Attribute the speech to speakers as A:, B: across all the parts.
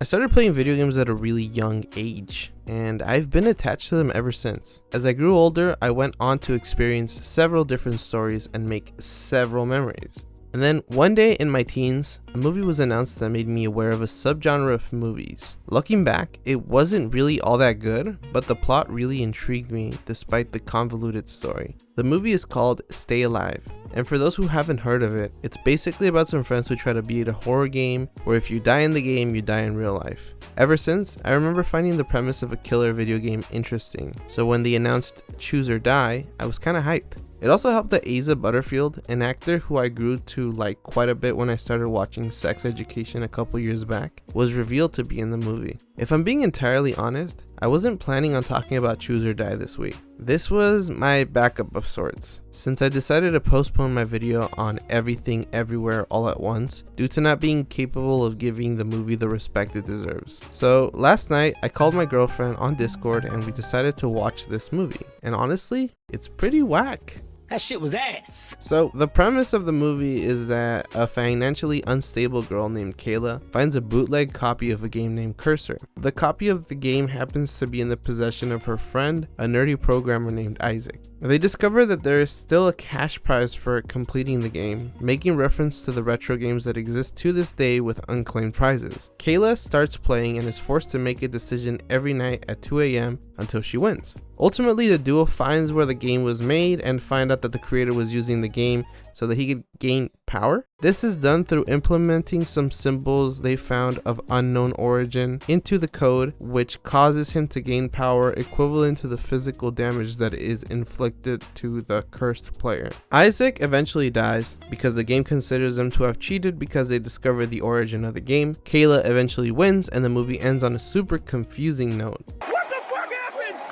A: I started playing video games at a really young age, and I've been attached to them ever since. As I grew older, I went on to experience several different stories and make several memories. And then one day in my teens, a movie was announced that made me aware of a subgenre of movies. Looking back, it wasn't really all that good, but the plot really intrigued me despite the convoluted story. The movie is called Stay Alive, and for those who haven't heard of it, it's basically about some friends who try to beat a horror game where if you die in the game, you die in real life. Ever since, I remember finding the premise of a killer video game interesting, so when they announced Choose or Die, I was kinda hyped. It also helped that Asa Butterfield, an actor who I grew to like quite a bit when I started watching Sex Education a couple years back, was revealed to be in the movie. If I'm being entirely honest, I wasn't planning on talking about Choose or Die this week. This was my backup of sorts, since I decided to postpone my video on Everything Everywhere All at Once due to not being capable of giving the movie the respect it deserves. So last night, I called my girlfriend on Discord and we decided to watch this movie, and honestly, it's pretty whack.
B: That shit was ass.
A: So the premise of the movie is that a financially unstable girl named Kayla finds a bootleg copy of a game named Cursor. The copy of the game happens to be in the possession of her friend, a nerdy programmer named Isaac. They discover that there is still a cash prize for completing the game, making reference to the retro games that exist to this day with unclaimed prizes. Kayla starts playing and is forced to make a decision every night at 2 a.m. until she wins. Ultimately, the duo finds where the game was made and find out that the creator was using the game so that he could gain power. This is done through implementing some symbols they found of unknown origin into the code, which causes him to gain power equivalent to the physical damage that is inflicted to the cursed player. Isaac eventually dies because the game considers him to have cheated because they discovered the origin of the game. Kayla eventually wins and the movie ends on a super confusing note.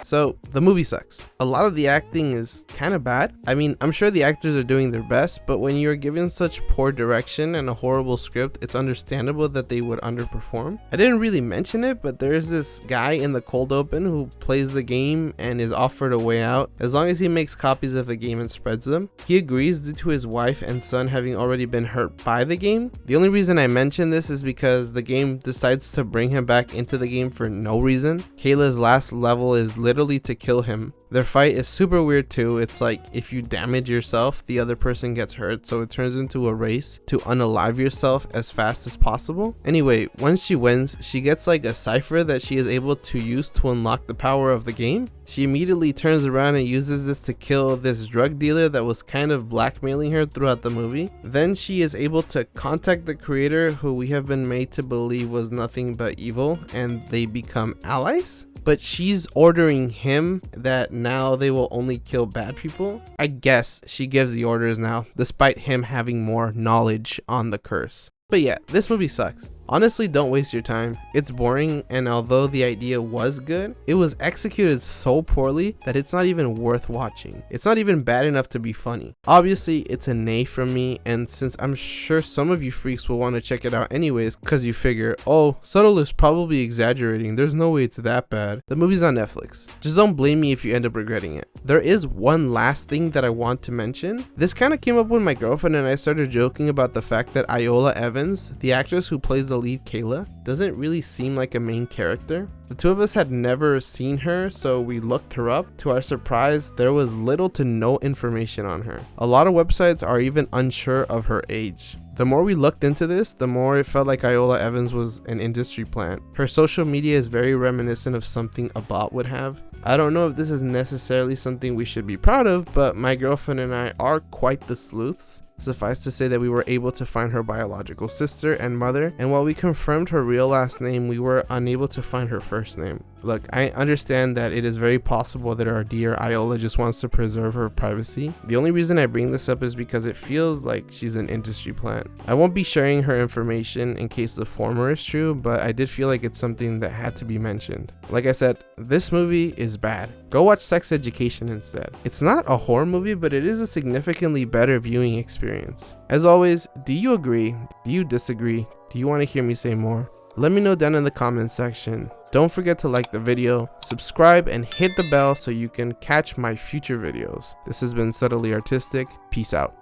A: So the movie sucks. A lot of the acting is kind of bad. I mean, I'm sure the actors are doing their best, but when you're given such poor direction and a horrible script, it's understandable that they would underperform. I didn't really mention it, but there's this guy in the cold open who plays the game and is offered a way out as long as he makes copies of the game and spreads them. He agrees due to his wife and son having already been hurt by the game. The only reason I mention this is because the game decides to bring him back into the game for no reason. Kayla's last level is literally to kill him. Their fight is super weird too. It's like if you damage yourself, the other person gets hurt, so it turns into a race to unalive yourself as fast as possible. Anyway, once she wins, she gets like a cipher that she is able to use to unlock the power of the game. She immediately turns around and uses this to kill this drug dealer that was kind of blackmailing her throughout the movie. Then she is able to contact the creator, who we have been made to believe was nothing but evil, and they become allies. But she's ordering him that now they will only kill bad people. I guess she gives the orders now, despite him having more knowledge on the curse. But yeah, this movie sucks. Honestly, don't waste your time. It's boring, and although the idea was good, it was executed so poorly that it's not even worth watching. It's not even bad enough to be funny. Obviously, it's a nay from me, and since I'm sure some of you freaks will want to check it out anyways because you figure, oh, Subtle is probably exaggerating, there's no way it's that bad. The movie's on Netflix. Just don't blame me if you end up regretting it. There is one last thing that I want to mention. This kind of came up when my girlfriend and I started joking about the fact that Iola Evans, the actress who plays the lead Kayla, doesn't really seem like a main character. The two of us had never seen her, so we looked her up. To our surprise, there was little to no information on her. A lot of websites are even unsure of her age. The more we looked into this, the more it felt like Iola Evans was an industry plant. Her social media is very reminiscent of something a bot would have. I don't know if this is necessarily something we should be proud of, but my girlfriend and I are quite the sleuths. Suffice to say that we were able to find her biological sister and mother, and while we confirmed her real last name, we were unable to find her first name. Look, I understand that it is very possible that our dear Iola just wants to preserve her privacy. The only reason I bring this up is because it feels like she's an industry plant. I won't be sharing her information in case the former is true, but I did feel like it's something that had to be mentioned. Like I said, this movie is bad. Go watch Sex Education instead. It's not a horror movie, but it is a significantly better viewing experience. As always, do you agree? Do you disagree? Do you want to hear me say more? Let me know down in the comments section. Don't forget to like the video, subscribe, and hit the bell so you can catch my future videos. This has been Subtly Artistic. Peace out.